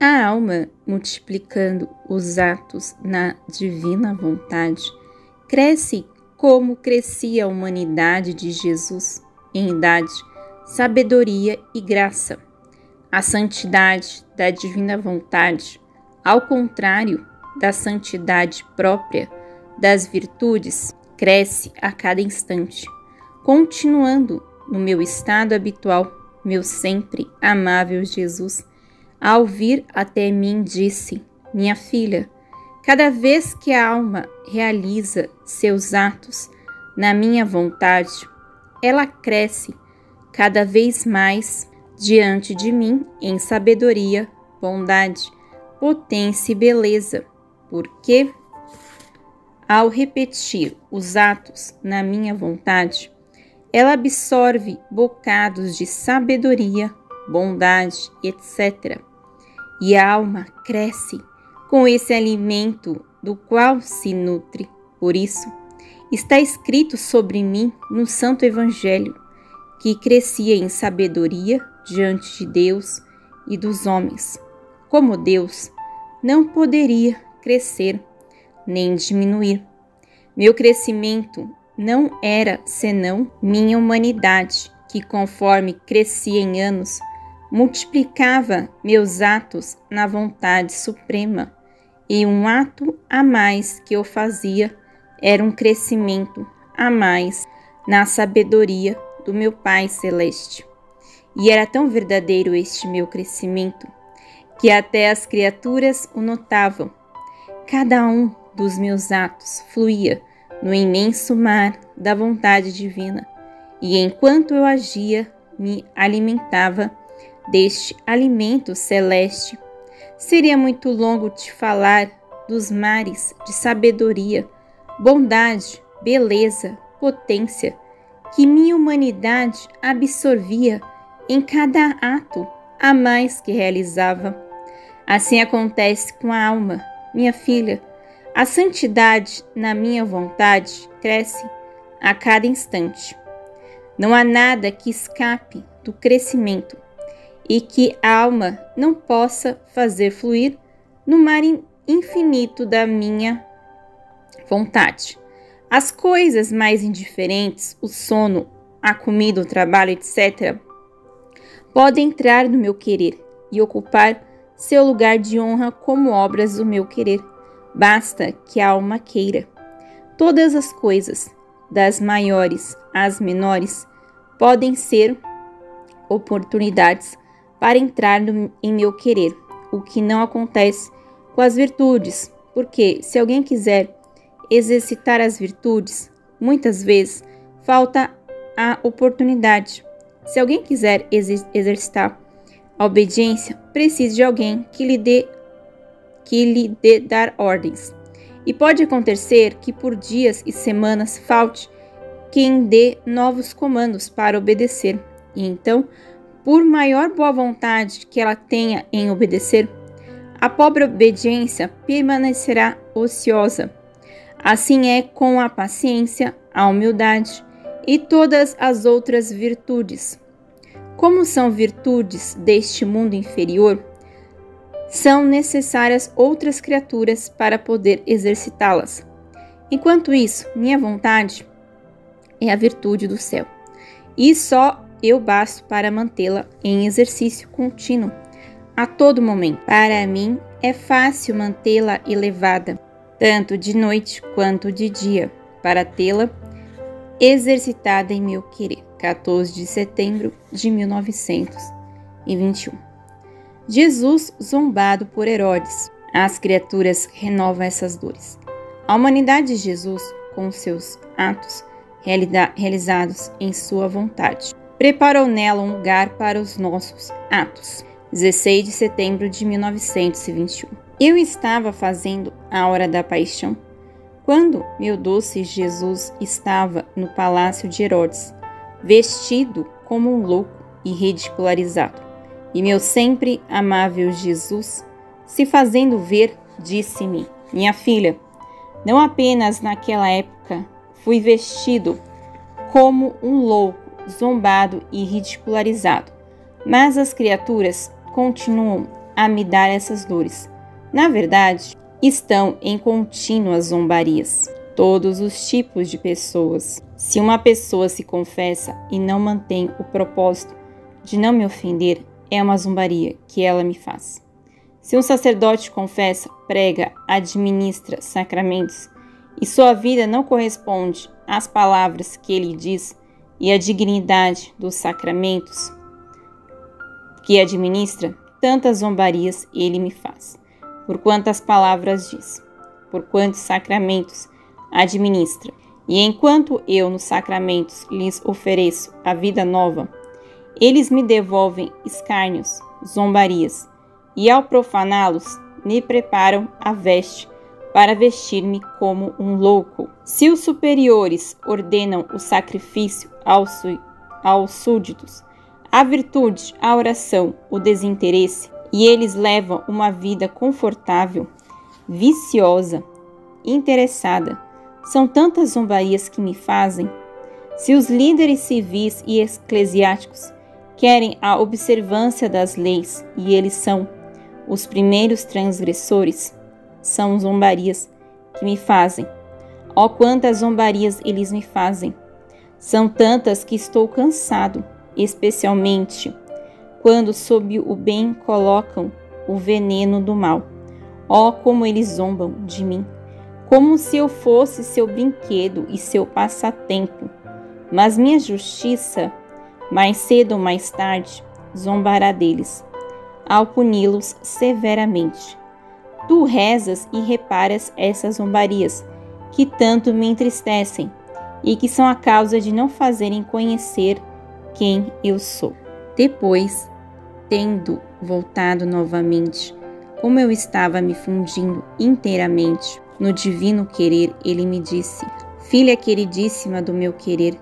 A alma, multiplicando os atos na divina vontade, cresce como crescia a humanidade de Jesus em idade, sabedoria e graça. A santidade da divina vontade, ao contrário da santidade própria das virtudes, cresce a cada instante, continuando no meu estado habitual. Meu sempre amável Jesus, ao vir até mim, disse: minha filha, cada vez que a alma realiza seus atos na minha vontade, ela cresce cada vez mais diante de mim em sabedoria, bondade, potência e beleza, porque, ao repetir os atos na minha vontade, ela absorve bocados de sabedoria, bondade, etc. E a alma cresce com esse alimento do qual se nutre. Por isso, está escrito sobre mim no Santo Evangelho, que crescia em sabedoria diante de Deus e dos homens. Como Deus, não poderia crescer nem diminuir. Meu crescimento não era senão minha humanidade, que conforme crescia em anos, multiplicava meus atos na vontade suprema, e um ato a mais que eu fazia era um crescimento a mais na sabedoria do meu Pai Celeste. E era tão verdadeiro este meu crescimento, que até as criaturas o notavam. Cada um dos meus atos fluía no imenso mar da vontade divina, e enquanto eu agia, me alimentava deste alimento celeste. Seria muito longo te falar dos mares de sabedoria, bondade, beleza, potência, que minha humanidade absorvia em cada ato a mais que realizava. Assim acontece com a alma, minha filha. A santidade na minha vontade cresce a cada instante. Não há nada que escape do crescimento e que a alma não possa fazer fluir no mar infinito da minha vontade. As coisas mais indiferentes, o sono, a comida, o trabalho, etc., podem entrar no meu querer e ocupar seu lugar de honra como obras do meu querer. Basta que a alma queira. Todas as coisas, das maiores às menores, podem ser oportunidades para entrar em meu querer, o que não acontece com as virtudes, porque se alguém quiser exercitar as virtudes, muitas vezes falta a oportunidade. Se alguém quiser exercitar a obediência, precisa de alguém que lhe dê dar ordens. E pode acontecer que por dias e semanas falte quem dê novos comandos para obedecer. E então, por maior boa vontade que ela tenha em obedecer, a pobre obediência permanecerá ociosa. Assim é com a paciência, a humildade e todas as outras virtudes. Como são virtudes deste mundo inferior, são necessárias outras criaturas para poder exercitá-las. Enquanto isso, minha vontade é a virtude do céu, e só eu basto para mantê-la em exercício contínuo a todo momento. Para mim é fácil mantê-la elevada, tanto de noite quanto de dia, para tê-la exercitada em meu querer. 14 de setembro de 1921. Jesus zombado por Herodes. As criaturas renovam essas dores. A humanidade de Jesus, com seus atos realizados em sua vontade, preparou nela um lugar para os nossos atos. 16 de setembro de 1921. Eu estava fazendo a hora da paixão, quando meu doce Jesus estava no palácio de Herodes, vestido como um louco e ridicularizado. E meu sempre amável Jesus, se fazendo ver, disse-me: minha filha, não apenas naquela época fui vestido como um louco, zombado e ridicularizado, mas as criaturas continuam a me dar essas dores? Na verdade, estão em contínuas zombarias. Todos os tipos de pessoas. Se uma pessoa se confessa e não mantém o propósito de não me ofender, é uma zombaria que ela me faz. Se um sacerdote confessa, prega, administra sacramentos e sua vida não corresponde às palavras que ele diz e à dignidade dos sacramentos que administra, tantas zombarias ele me faz. Por quantas palavras diz, por quantos sacramentos administra. E enquanto eu nos sacramentos lhes ofereço a vida nova, eles me devolvem escárnios, zombarias, e ao profaná-los, me preparam a veste para vestir-me como um louco. Se os superiores ordenam o sacrifício aos súditos, a virtude, a oração, o desinteresse, e eles levam uma vida confortável, viciosa, interessada, são tantas zombarias que me fazem. Se os líderes civis e eclesiásticos querem a observância das leis e eles são os primeiros transgressores, são zombarias que me fazem. Ó, quantas zombarias eles me fazem! São tantas que estou cansado, especialmente quando sob o bem colocam o veneno do mal. Ó, como eles zombam de mim! Como se eu fosse seu brinquedo e seu passatempo. Mas minha justiça, mais cedo ou mais tarde, zombará deles, ao puni-los severamente. Tu rezas e reparas essas zombarias, que tanto me entristecem, e que são a causa de não fazerem conhecer quem eu sou. Depois, tendo voltado novamente, como eu estava me fundindo inteiramente no divino querer, ele me disse: Filha queridíssima do meu querer,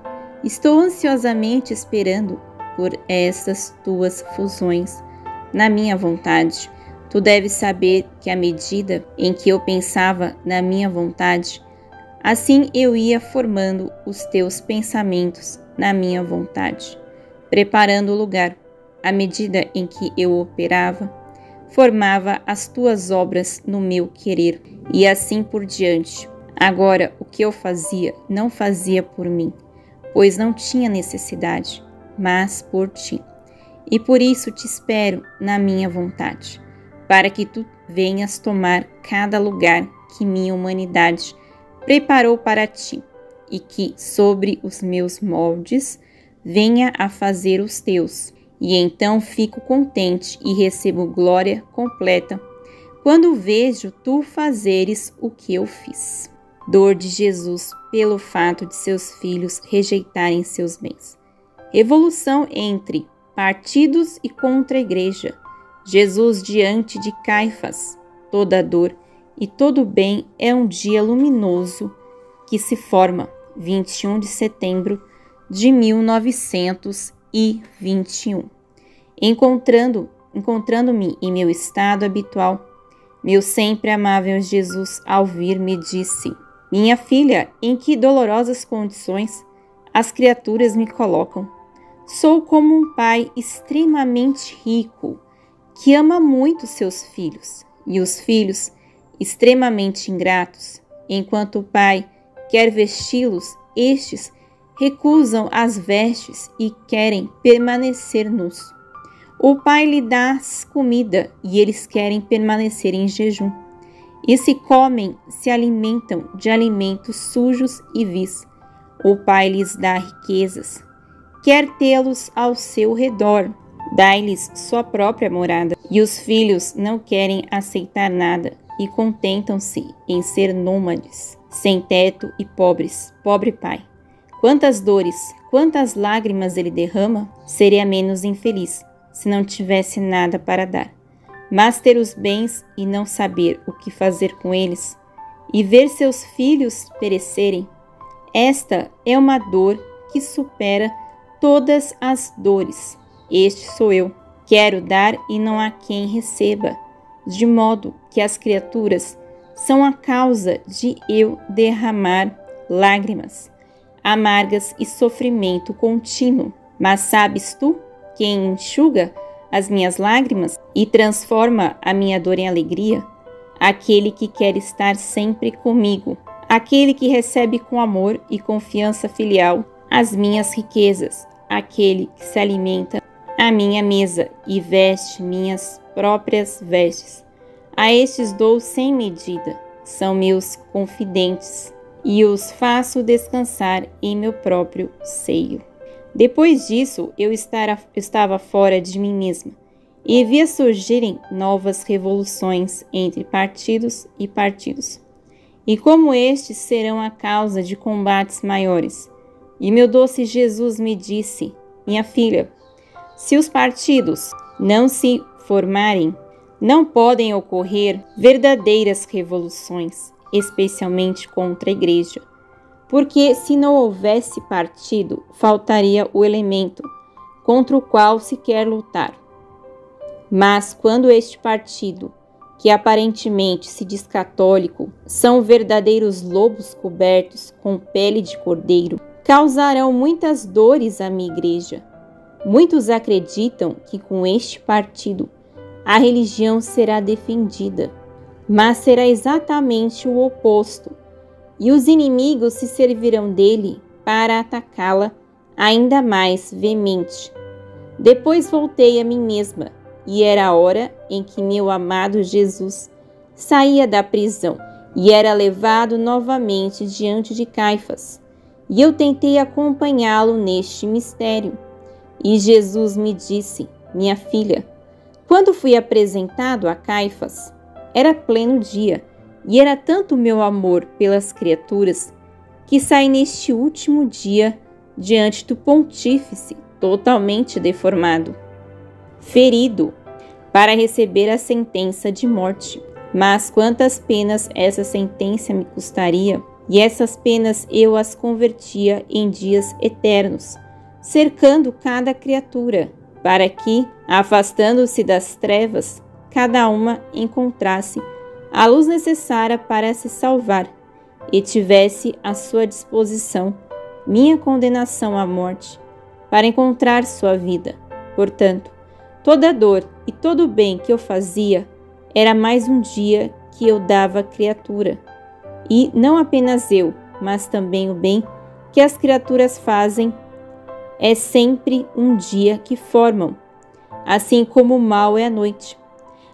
estou ansiosamente esperando por essas tuas fusões na minha vontade. Tu deves saber que à medida em que eu pensava na minha vontade, assim eu ia formando os teus pensamentos na minha vontade, preparando o lugar. À medida em que eu operava, formava as tuas obras no meu querer, e assim por diante. Agora, o que eu fazia, não fazia por mim, pois não tinha necessidade, mas por ti. E por isso te espero na minha vontade, para que tu venhas tomar cada lugar que minha humanidade preparou para ti, e que sobre os meus moldes venha a fazer os teus. E então fico contente e recebo glória completa quando vejo tu fazeres o que eu fiz. Dor de Jesus pelo fato de seus filhos rejeitarem seus bens. Revolução entre partidos e contra a igreja. Jesus diante de Caifás. Toda dor e todo bem é um dia luminoso que se forma. 21 de setembro de 1921. Encontrando-me em meu estado habitual, meu sempre amável Jesus, ao vir, me disse: Minha filha, em que dolorosas condições as criaturas me colocam. Sou como um pai extremamente rico, que ama muito seus filhos, e os filhos extremamente ingratos. Enquanto o pai quer vesti-los, estes recusam as vestes e querem permanecer nus. O pai lhe dá comida e eles querem permanecer em jejum. E se alimentam de alimentos sujos e vis. O pai lhes dá riquezas, quer tê-los ao seu redor, dá-lhes sua própria morada. E os filhos não querem aceitar nada e contentam-se em ser nômades, sem teto e pobres. Pobre pai! Quantas dores, quantas lágrimas ele derrama, seria menos infeliz se não tivesse nada para dar. Mas ter os bens e não saber o que fazer com eles, e ver seus filhos perecerem, esta é uma dor que supera todas as dores. Este sou eu. Quero dar e não há quem receba, de modo que as criaturas são a causa de eu derramar lágrimas amargas e sofrimento contínuo. Mas sabes tu quem enxuga as minhas lágrimas e transforma a minha dor em alegria? Aquele que quer estar sempre comigo, aquele que recebe com amor e confiança filial as minhas riquezas, aquele que se alimenta à minha mesa e veste minhas próprias vestes. A estes dou sem medida, são meus confidentes, e os faço descansar em meu próprio seio. Depois disso, eu estava fora de mim mesma, e via surgirem novas revoluções entre partidos e partidos. E como estes serão a causa de combates maiores. E meu doce Jesus me disse: minha filha, se os partidos não se formarem, não podem ocorrer verdadeiras revoluções, especialmente contra a igreja. Porque se não houvesse partido, faltaria o elemento contra o qual se quer lutar. Mas quando este partido, que aparentemente se diz católico, são verdadeiros lobos cobertos com pele de cordeiro, causarão muitas dores à minha igreja. Muitos acreditam que com este partido a religião será defendida, mas será exatamente o oposto, e os inimigos se servirão dele para atacá-la ainda mais veemente. Depois voltei a mim mesma, e era a hora em que meu amado Jesus saía da prisão e era levado novamente diante de Caifás. E eu tentei acompanhá-lo neste mistério. E Jesus me disse: minha filha, quando fui apresentado a Caifás, era pleno dia, e era tanto meu amor pelas criaturas, que saí neste último dia diante do pontífice totalmente deformado, ferido, para receber a sentença de morte. Mas quantas penas essa sentença me custaria, e essas penas eu as convertia em dias eternos, cercando cada criatura, para que, afastando-se das trevas, cada uma encontrasse a luz necessária para se salvar e tivesse à sua disposição minha condenação à morte, para encontrar sua vida. Portanto, toda dor e todo o bem que eu fazia era mais um dia que eu dava à criatura. E não apenas eu, mas também o bem que as criaturas fazem é sempre um dia que formam, assim como o mal é a noite.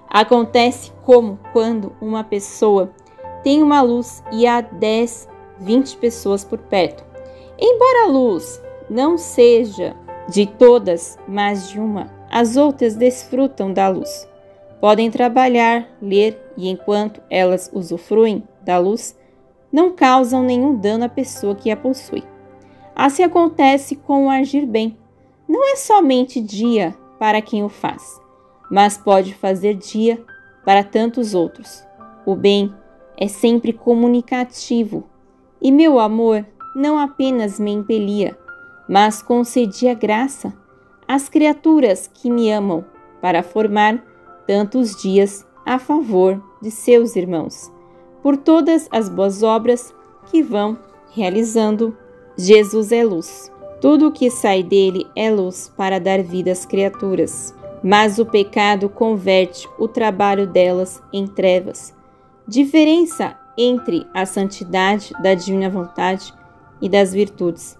Acontece como quando uma pessoa tem uma luz e há 10, 20 pessoas por perto. Embora a luz não seja de todas, mas de uma, as outras desfrutam da luz. Podem trabalhar, ler e, enquanto elas usufruem da luz, não causam nenhum dano à pessoa que a possui. Assim acontece com o agir bem. Não é somente dia para quem o faz, mas pode fazer dia para tantos outros. O bem é sempre comunicativo, e meu amor não apenas me impelia, mas concedia graça às criaturas que me amam para formar tantos dias a favor de seus irmãos, por todas as boas obras que vão realizando. Jesus é luz. Tudo o que sai dele é luz para dar vida às criaturas, mas o pecado converte o trabalho delas em trevas. Diferença entre a santidade da divina vontade e das virtudes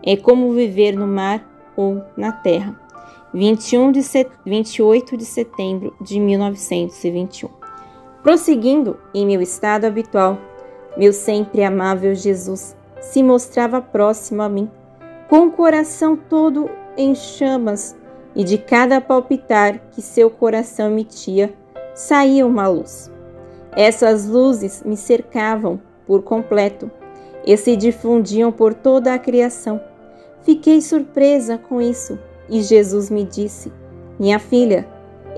é como viver no mar ou na terra. 28 de setembro de 1921. Prosseguindo em meu estado habitual, meu sempre amável Jesus se mostrava próximo a mim, com o coração todo em chamas, e de cada palpitar que seu coração emitia, saía uma luz. Essas luzes me cercavam por completo e se difundiam por toda a criação. Fiquei surpresa com isso, e Jesus me disse: minha filha,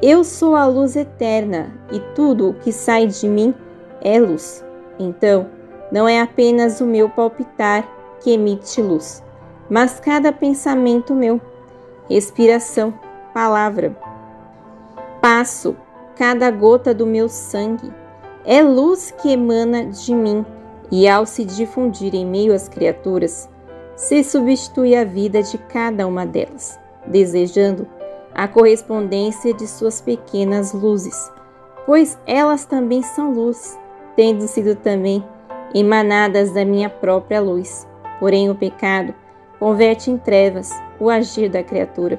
eu sou a luz eterna, e tudo o que sai de mim é luz. Então, não é apenas o meu palpitar que emite luz, mas cada pensamento meu, respiração, palavra, passo, cada gota do meu sangue, é luz que emana de mim, e ao se difundir em meio às criaturas, se substitui a vida de cada uma delas, desejando a correspondência de suas pequenas luzes, pois elas também são luz, tendo sido também emanadas da minha própria luz. Porém, o pecado converte em trevas o agir da criatura.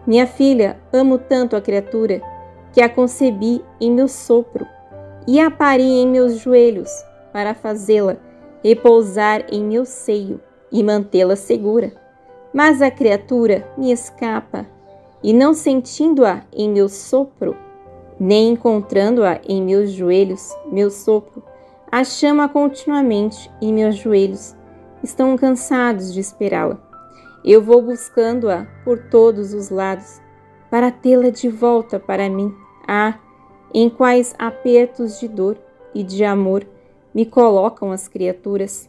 Minha filha, amo tanto a criatura que a concebi em meu sopro e a pari em meus joelhos para fazê-la repousar em meu seio e mantê-la segura. Mas a criatura me escapa e, não sentindo-a em meu sopro, nem encontrando-a em meus joelhos, meu sopro a chama continuamente e meus joelhos estão cansados de esperá-la. Eu vou buscando-a por todos os lados para tê-la de volta para mim. Ah, em quais apertos de dor e de amor me colocam as criaturas.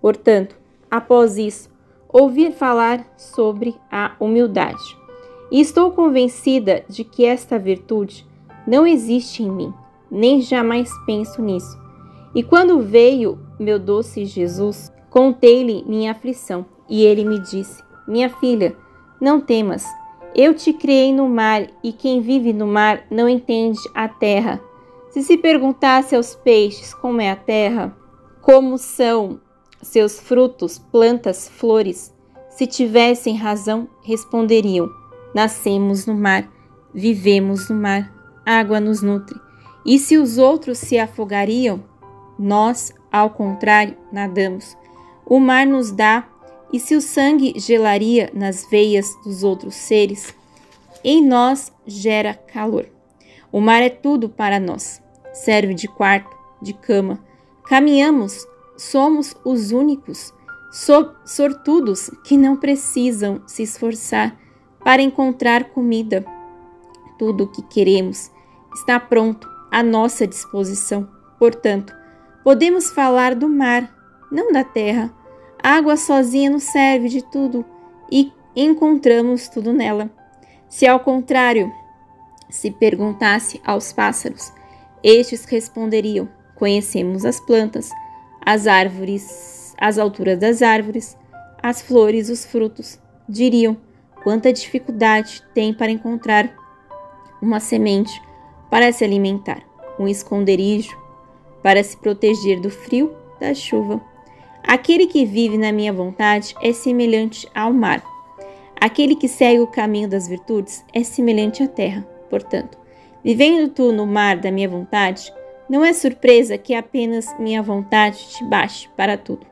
Portanto, após isso, ouvi falar sobre a humildade. E estou convencida de que esta virtude não existe em mim, nem jamais penso nisso. E quando veio meu doce Jesus, contei-lhe minha aflição, e ele me disse: minha filha, não temas, eu te criei no mar, e quem vive no mar não entende a terra. Se perguntasse aos peixes como é a terra, como são seus frutos, plantas, flores, se tivessem razão, responderiam: nascemos no mar, vivemos no mar, água nos nutre. E se os outros se afogariam, nós, ao contrário, nadamos. O mar nos dá, e se o sangue gelaria nas veias dos outros seres, em nós gera calor. O mar é tudo para nós. Serve de quarto, de cama. Caminhamos, somos os únicos sortudos que não precisam se esforçar para encontrar comida. Tudo o que queremos está pronto à nossa disposição. Portanto, podemos falar do mar, não da terra. A água sozinha nos serve de tudo e encontramos tudo nela. Se ao contrário, se perguntasse aos pássaros, estes responderiam: conhecemos as plantas, as árvores, as alturas das árvores, as flores, os frutos. Diriam: quanta dificuldade tem para encontrar uma semente para se alimentar, um esconderijo para se proteger do frio, da chuva. Aquele que vive na minha vontade é semelhante ao mar. Aquele que segue o caminho das virtudes é semelhante à terra. Portanto, vivendo tu no mar da minha vontade, não é surpresa que apenas minha vontade te baixe para tudo.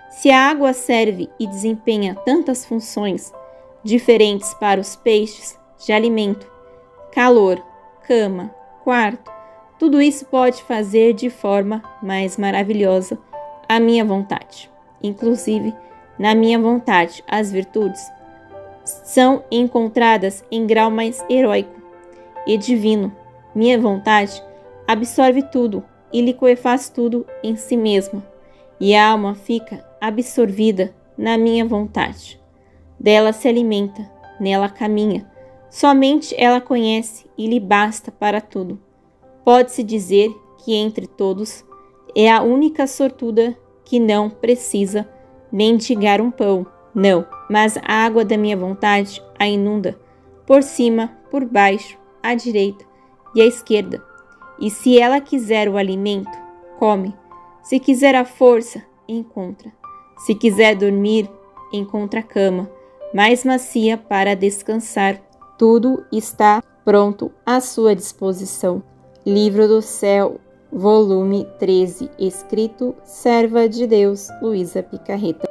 Se a água serve e desempenha tantas funções diferentes para os peixes de alimento, calor, cama, quarto, tudo isso pode fazer de forma mais maravilhosa a minha vontade. Inclusive, na minha vontade, as virtudes são encontradas em grau mais heróico e divino. Minha vontade absorve tudo e liquefaz tudo em si mesma, e a alma fica absorvida na minha vontade. Dela se alimenta, nela caminha, somente ela conhece e lhe basta para tudo. Pode-se dizer que entre todos é a única sortuda que não precisa mendigar um pão, não, mas a água da minha vontade a inunda, por cima, por baixo, à direita e à esquerda. E se ela quiser o alimento, come. Se quiser a força, encontra. Se quiser dormir, encontra a cama, mais macia para descansar. Tudo está pronto à sua disposição. Livro do Céu, volume 13, escrito Serva de Deus, Luísa Picarreta.